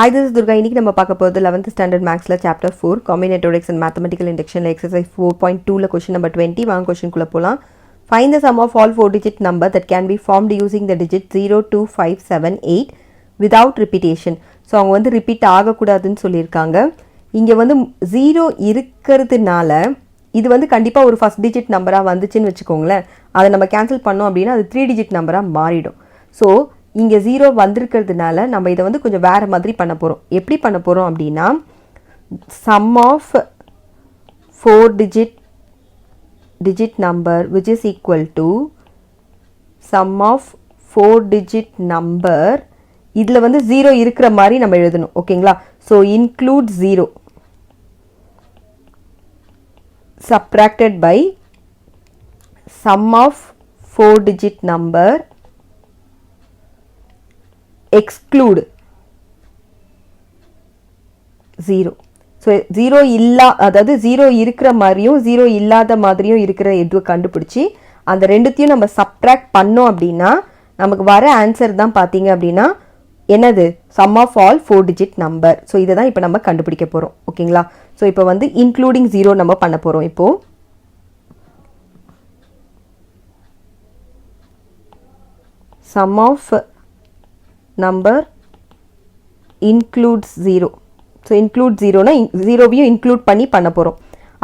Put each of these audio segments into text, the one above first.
Hi, this is Durga. இன்னைக்கு நம்ம பார்க்க போறது 11th standard mathsல chapter 4 Combinatorics and Mathematical Induction exercise 4.2ல question number 20 வாங்க question குள்ள போலாம். Find the sum of all four digit number that can be formed using the digit 0 2 5 7 8 without repetition. So அவங்க வந்து repeat ஆக கூடாதுன்னு சொல்லிருக்காங்க. இங்க வந்து 0 இருக்குறதுனால இது வந்து கண்டிப்பா ஒரு first digit நம்பரா வந்துச்சுன்னு வெச்சுக்கோங்களேன். அத நம்ம கேன்சல் பண்ணோம் அப்படினா அது 3 digit நம்பரா மாறிடும். So இங்க 0 வந்திருக்கிறதுனால நம்ம இத வந்து கொஞ்சம் வேற மாதிரி பண்ண போறோம். எப்படி பண்ண போறோம் அப்படினா sum of 4 digit number which is equal to sum of 4 digit number இதுல வந்து 0 இருக்கிற மாதிரி நம்ம எழுதணும். ஓகேங்களா? So include 0 subtracted by sum of 4 digit number exclude 0. So 0 இல்லா அதாவது 0 இருக்கிற மாதிரியும் 0 இல்லாத மாதிரியும் இருக்கிற எதுவை கண்டுபிடிச்சி அந்த ரெண்டுத்தையும் நம்ம சப்ட்ராக்ட் பண்ணோம் அப்படின்னா நமக்கு வர ஆன்சர் தான் பாத்தீங்க அப்படின்னா என்னது sum of all 4 digit number. So இதை தான் இப்போ நம்ம கண்டுபிடிக்க போறோம். ஓகேங்களா? ஸோ இப்போ வந்து இன்க்ளூடிங் 0 நம்ம பண்ண போறோம். இப்போ sum of number includes 0. So include 0 னா 0வையும் இன்க்ளூட் பண்ணி பண்ண போறோம்.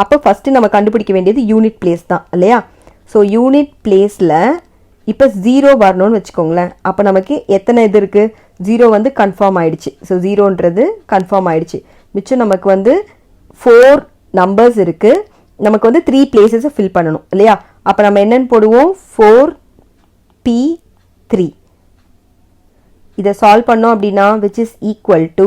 அப்போ ஃபர்ஸ்ட் நம்ம கண்டுபிடிக்க வேண்டியது யூனிட் பிளேஸ் தான் இல்லையா? ஸோ யூனிட் பிளேஸ்ல இப்போ 0 வரணும்னு வச்சுக்கோங்களேன். அப்போ நமக்கு எத்தனை இது இருக்கு? 0 வந்து கன்ஃபார்ம் ஆயிடுச்சு. ஸோ 0ன்றது கன்ஃபார்ம் ஆயிடுச்சு. மிச்சம் நமக்கு வந்து 4 நம்பர்ஸ் இருக்கு. நமக்கு வந்து 3 பிளேசஸை ஃபில் பண்ணணும் இல்லையா? அப்போ நம்ம என்னன்னு போடுவோம்? 4p3. இதை சால்வ் பண்ணோம் அப்படின்னா which is equal to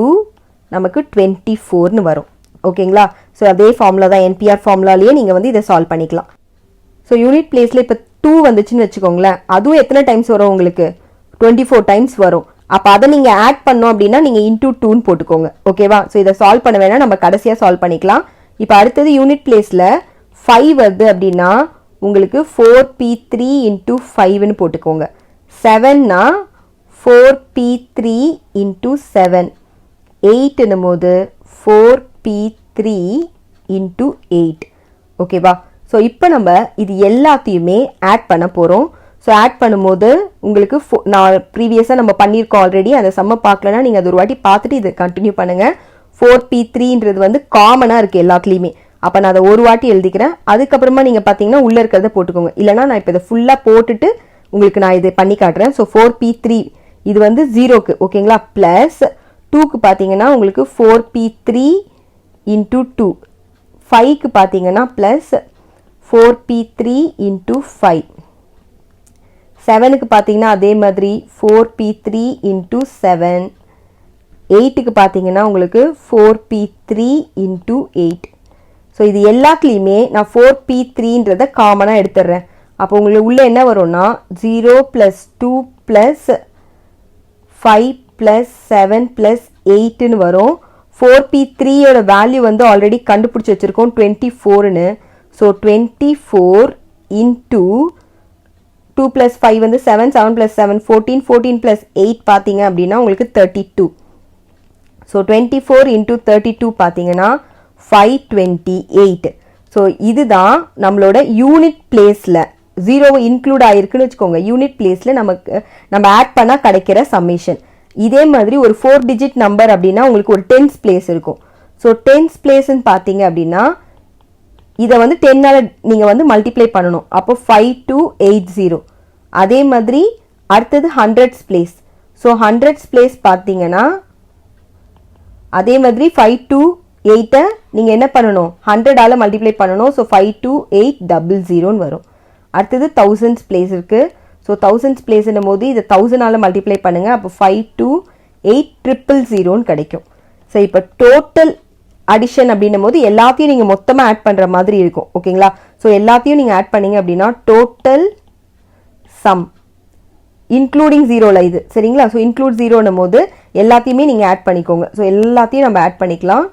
நமக்கு 24னு வரும். ஓகேங்களா? ஸோ அதே ஃபார்முலா தான் என்பிஆர் ஃபார்முலாலேயே நீங்கள் வந்து இதை சால்வ் பண்ணிக்கலாம். ஸோ யூனிட் பிளேஸில் இப்போ 2 வந்துச்சுன்னு வச்சுக்கோங்களேன். அதுவும் எத்தனை டைம்ஸ் வரும் உங்களுக்கு? 24 டைம்ஸ் வரும். அப்போ அதை நீங்கள் ஆட் பண்ணோம் அப்படின்னா நீங்கள் இன்டூ 2ன்னு போட்டுக்கோங்க. ஓகேவா? ஸோ இதை சால்வ் பண்ண வேணா நம்ம கடைசியாக சால்வ் பண்ணிக்கலாம். இப்போ அடுத்தது யூனிட் பிளேஸில் 5 வருது அப்படின்னா உங்களுக்கு 4p3 இன்டூ 5ன்னு போட்டுக்கோங்க. 7னா 4p3 into 7. 8 என்னும் போது 4p3 into 8. ஓகேவா? ஸோ இப்போ நம்ம இது எல்லாத்தையுமே ஆட் பண்ண போகிறோம். ஸோ ஆட் பண்ணும்போது உங்களுக்கு நான் ப்ரீவியஸாக நம்ம பண்ணியிருக்கோம் ஆல்ரெடி. அந்த சம்மை பார்க்கலன்னா நீங்கள் அது ஒரு வாட்டி பார்த்துட்டு இதை கண்டினியூ பண்ணுங்கள். 4p3ன்றது வந்து காமனாக இருக்குது எல்லாத்துலேயுமே. அப்போ நான் அதை ஒரு வாட்டி எழுதிக்கிறேன். அதுக்கப்புறமா நீங்கள் பார்த்தீங்கன்னா உள்ளே இருக்கிறத போட்டுக்கோங்க. இல்லைனா நான் இப்போ இதை ஃபுல்லாக போட்டுட்டு உங்களுக்கு நான் இதை பண்ணி காட்டுறேன். ஸோ 4p3 இது வந்து 0க்கு ஓகேங்களா? பிளஸ் 2க்கு பார்த்தீங்கன்னா உங்களுக்கு 4p3 இன்டூ 2. 5க்கு பார்த்தீங்கன்னா பிளஸ் 4p3 இன்டூ 5. 7க்கு பார்த்தீங்கன்னா அதே மாதிரி 4p3 இன்டூ 7. 8க்கு பார்த்தீங்கன்னா உங்களுக்கு 4p3 இன்டூ 8. ஸோ இது எல்லாத்துலேயுமே நான் 4p3ன்றதை காமனாக எடுத்துடுறேன். அப்போ உங்களுக்கு உள்ள என்ன வரும்னா 0 + 2 + 5 + 7 + 8ன்னு வரும். 4p3யோட வேல்யூ வந்து ஆல்ரெடி கண்டுபிடிச்சி வச்சிருக்கோம் 24ன்னு. ஸோ 24 இன்டூ 2 + 5 வந்து 7, 7 + 7 14, 14 + 8 பார்த்தீங்க அப்படின்னா உங்களுக்கு 32. ஸோ 24 இன்டூ 32 பார்த்தீங்கன்னா 528. ஸோ இதுதான் நம்மளோட யூனிட் பிளேஸில் 0 இன்க்ளூட் ஆயிருக்குன்னு வச்சுக்கோங்க. யூனிட் பிளேஸில் நம்ம ஆட் பண்ணால் கிடைக்கிற சம்மேஷன். இதே மாதிரி ஒரு 4 டிஜிட் நம்பர் அப்படின்னா உங்களுக்கு ஒரு 10th பிளேஸ் இருக்கும். ஸோ 10th பிளேஸ்ன்னு பார்த்தீங்க அப்படின்னா இதை வந்து 10ஆல் நீங்கள் வந்து மல்டிப்ளை பண்ணணும். அப்போ 5280. அதே மாதிரி அடுத்தது 100th place. So 100th place பார்த்தீங்கன்னா அதே மாதிரி 528 நீங்கள் என்ன பண்ணணும்? 100ஆல் மல்டிப்ளை பண்ணணும். ஸோ 52800ன்னு வரும். அடுத்தது 1000th பிளேஸ் இருக்குது. ஸோ 1000th பிளேஸ்னும் போது இதை 1000ஆல் மல்டிப்ளை பண்ணுங்கள். அப்போ 528000ன்னு கிடைக்கும். ஸோ இப்போ டோட்டல் அடிஷன் அப்படின்னும் போது எல்லாத்தையும் நீங்கள் மொத்தமாக ஆட் பண்ணுற மாதிரி இருக்கும். ஓகேங்களா? ஸோ எல்லாத்தையும் நீங்கள் ஆட் பண்ணீங்க அப்படின்னா டோட்டல் சம் இன்க்ளூடிங் 0ல இது சரிங்களா? ஸோ இன்க்ளூட் 0ன்னும் போது எல்லாத்தையுமே நீங்கள் ஆட் பண்ணிக்கோங்க. ஸோ எல்லாத்தையும் நம்ம ஆட் பண்ணிக்கலாம்.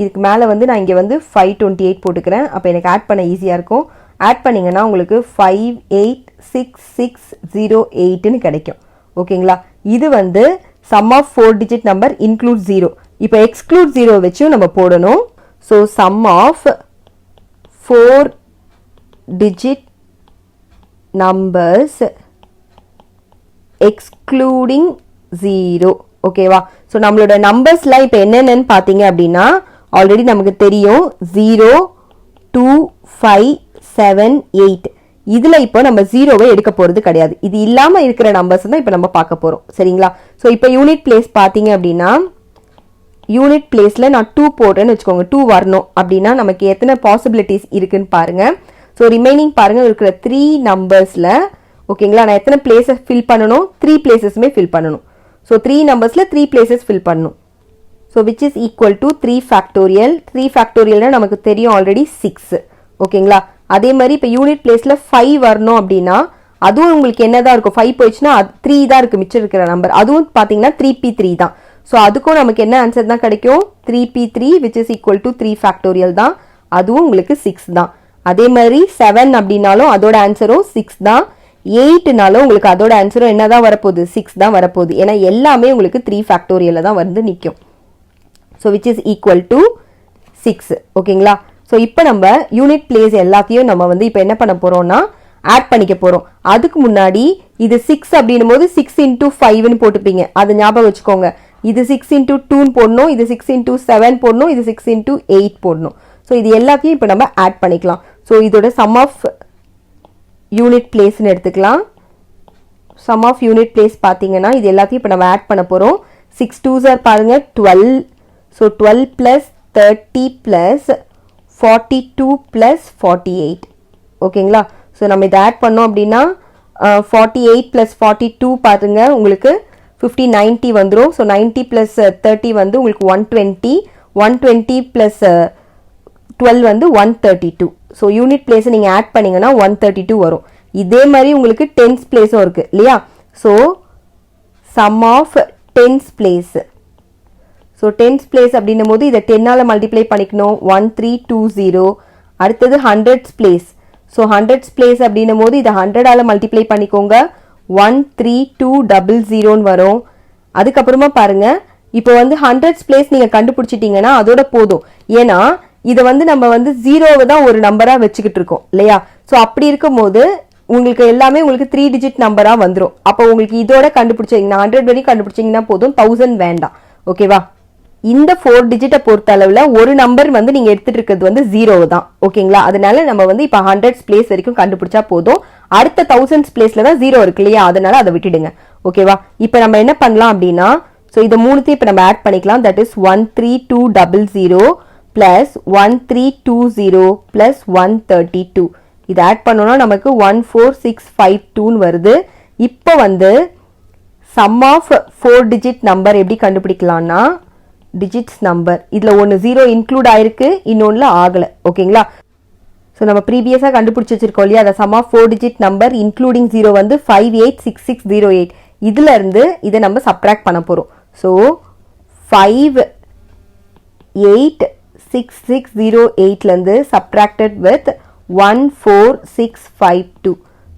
இதுக்கு மேலே வந்து நான் இங்கே வந்து 528 போட்டுக்கிறேன். அப்போ எனக்கு ஆட் பண்ண ஈஸியாக இருக்கும். ஆட் பண்ணிங்கன்னா உங்களுக்கு 5866608ன்னு கிடைக்கும். ஓகேங்களா? இது வந்து sum of 4 digit number includes 0. இப்போ exclude 0 வச்சும் நம்ம போடணும். So sum of 4 digit numbers excluding 0. ஓகேவா? So நம்மளோட நம்பர்ஸ்லாம் இப்போ என்னென்னு பார்த்தீங்க அப்படின்னா ஆல்ரெடி நமக்கு தெரியும் 0, 2, 5, 7, 8. இதுல இப்போ நம்ம 0வை எடுக்க போறது கிடையாது. இது இல்லாம இருக்கிற நம்பர்ஸ் தான் இப்போ நம்ம பார்க்க போறோம். சரிங்களா? சோ இப்போ யூனிட் பிளேஸ் பாத்தீங்க அப்படின்னா யூனிட் பிளேஸ்ல நான் 2 போடுறேன்னு வெச்சுக்கோங்க. 2 வரணும் அப்படின்னா நமக்கு எத்தனை பாசிபிலிட்டிஸ் இருக்குன்னு பாருங்க. சோ ரிமைனிங் பாருங்க இருக்கிற 3 நம்பர்ஸ்ல ஓகேங்களா நான் எத்தனை பிளேसेस ஃபில் பண்ணனும்? 3 பிளேसेसமே ஃபில் பண்ணனும். சோ 3 நம்பர்ஸ்ல 3 பிளேसेस ஃபில் பண்ணனும். So which is equal to 3 factorial. 3 factorial னா நமக்கு தெரியும் ஆல்ரெடி 6. ஓகேங்களா? அதே மாதிரி இப்ப யூனிட் பிளேஸ்ல 5 வரணும் அப்படினா அதுவும் உங்களுக்கு என்னதான் இருக்கும்? 5 போயிடுச்சுனா 3 தான் இருக்கு மிச்சம் இருக்கிற நம்பர். அதுவும் பாத்தீங்கன்னா 3p3 தான். சோ அதுக்கும் நமக்கு என்ன ஆன்சர் தான் கிடைக்கும்? 3p3 which is equal to 3 factorial தான். அதுவும் உங்களுக்கு 6 தான். அதே மாதிரி 7 அப்படினாலும் அதோட ஆன்சரும் 6 தான். 8 நாலும் உங்களுக்கு அதோட ஆன்சரும் என்னதான் வரப்போகுது? 6 தான் வரப்போகுது. ஏன்னா எல்லாமே உங்களுக்கு 3 factorial தான் வந்து நிக்கும். So which is equal to 6. ஓகேங்களா? சோ இப்போ நம்ம யூனிட் பிளேஸ் எல்லாத்தையும் நம்ம வந்து இப்போ என்ன பண்ண போறோம்னா ஆட் பண்ணிக்க போறோம். அதுக்கு முன்னாடி இது 6 அப்படினும்போது 6 into 5 ன்னு போட்டுப்பீங்க. அது ஞாபகம் வச்சுக்கோங்க. இது 6 into 2 ன்னு போடணும். இது 6 into 7 போடணும். இது 6 into 8 போடணும். சோ இது எல்லாத்தையும் இப்போ நம்ம ஆட் பண்ணிக்கலாம். சோ இதோட sum of unit place ன்னு எடுத்துக்கலாம். sum of unit place பாத்தீங்கன்னா இது எல்லாத்தையும் இப்போ நம்ம ஆட் பண்ண போறோம். 6 2s are பாருங்க 12. So 12 plus 30 plus 42 plus 48. ஓகேங்களா? ஸோ நம்ம இதை ஆட் பண்ணோம் அப்படின்னா 48 plus 42 பாருங்க உங்களுக்கு 50 90 வந்துடும். ஸோ 90 plus 30 வந்து உங்களுக்கு 120. 120 plus 12 வந்து 132. ஸோ யூனிட் பிளேஸை நீங்கள் ஆட் பண்ணீங்கன்னா 132 வரும். இதே மாதிரி உங்களுக்கு டென்ஸ் பிளேஸும் இருக்கு இல்லையா? So sum of tens place. So tens place அப்படின்னும் போது இதை 10ஆல் மல்டிப்ளை பண்ணிக்கணும். 1320. அடுத்தது hundreds place. So hundreds place அப்படின்னும் போது இதை 100ஆல் மல்டிப்ளை பண்ணிக்கோங்க. 13200 வரும். அதுக்கப்புறமா பாருங்க இப்போ வந்து ஹண்ட்ரட்ஸ் பிளேஸ் நீங்க கண்டுபிடிச்சிட்டீங்கன்னா அதோட போதும். ஏன்னா இதை வந்து நம்ம வந்து 0வை தான் ஒரு நம்பரா வச்சுக்கிட்டு இருக்கோம் இல்லையா? ஸோ அப்படி இருக்கும் போது உங்களுக்கு எல்லாமே உங்களுக்கு 3 டிஜிட் நம்பரா வந்துடும். அப்போ உங்களுக்கு இதோட கண்டுபிடிச்சீங்கன்னா 100 வரைக்கும் கண்டுபிடிச்சீங்கன்னா போதும். 1000 வேண்டாம். ஓகேவா? இந்த 4 டிஜிட்டை பொறுத்த அளவுல ஒரு நம்பர் வந்து நீங்க எடுத்துட்டு இருக்கிறது வந்து 0 தான். ஓகேங்களா? அதனால நம்ம வந்து இப்ப 100s பிளேஸ் வரைக்கும் கண்டுபிடிச்சா போதும். அடுத்த 1000s பிளேஸ்ல தான் 0 இருக்கு இல்லையா? அதனால அதை விட்டுடுங்க. ஓகேவா? இப்ப நம்ம என்ன பண்ணலாம் அப்படின்னா சோ இந்த மூணுத்தையும் இப்ப நம்ம ஆட் பண்ணிக்கலாம். That is 13200 plus 1320 plus 132. இது ஆட் பண்ணோம்னா நமக்கு 14652 வருது. இப்போ வந்து sum of 4 digit number எப்படி கண்டுபிடிக்கலாம்னா digits number இதுல ஒன்னு 0 இன்க்ளூட் ஆயிருக்கு, இன்னொன்னுல ஆகல. ஓகேங்களா? சோ நம்ம ப்ரீவியஸா கண்டுபிடிச்சு வச்சிருக்கோம் இல்லையா? the sum of 4 digit number including 0 வந்து 586608. இதுல இருந்து இதை நம்ம சப்ட்ராக்ட் பண்ண போறோம். சோ 586608 ல இருந்து subtracted with 14652.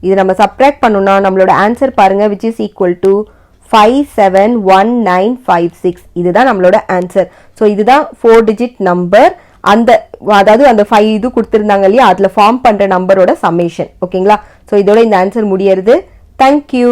இது நம்ம சப்ட்ராக்ட் பண்ணோம்னா நம்மளோட ஆன்சர் பாருங்க which is equal to 571956. இதுதான் நம்மளோட ஆன்சர். சோ இதுதான் 4 டிஜிட் நம்பர். அதாவது அந்த 5 இது கொடுத்திருந்தாங்க இல்லையா? அதுல ஃபார்ம் பண்ற நம்பரோட சம்மேஷன். ஓகேங்களா? சோ இதோட இந்த ஆன்சர் முடியறது. Thank you.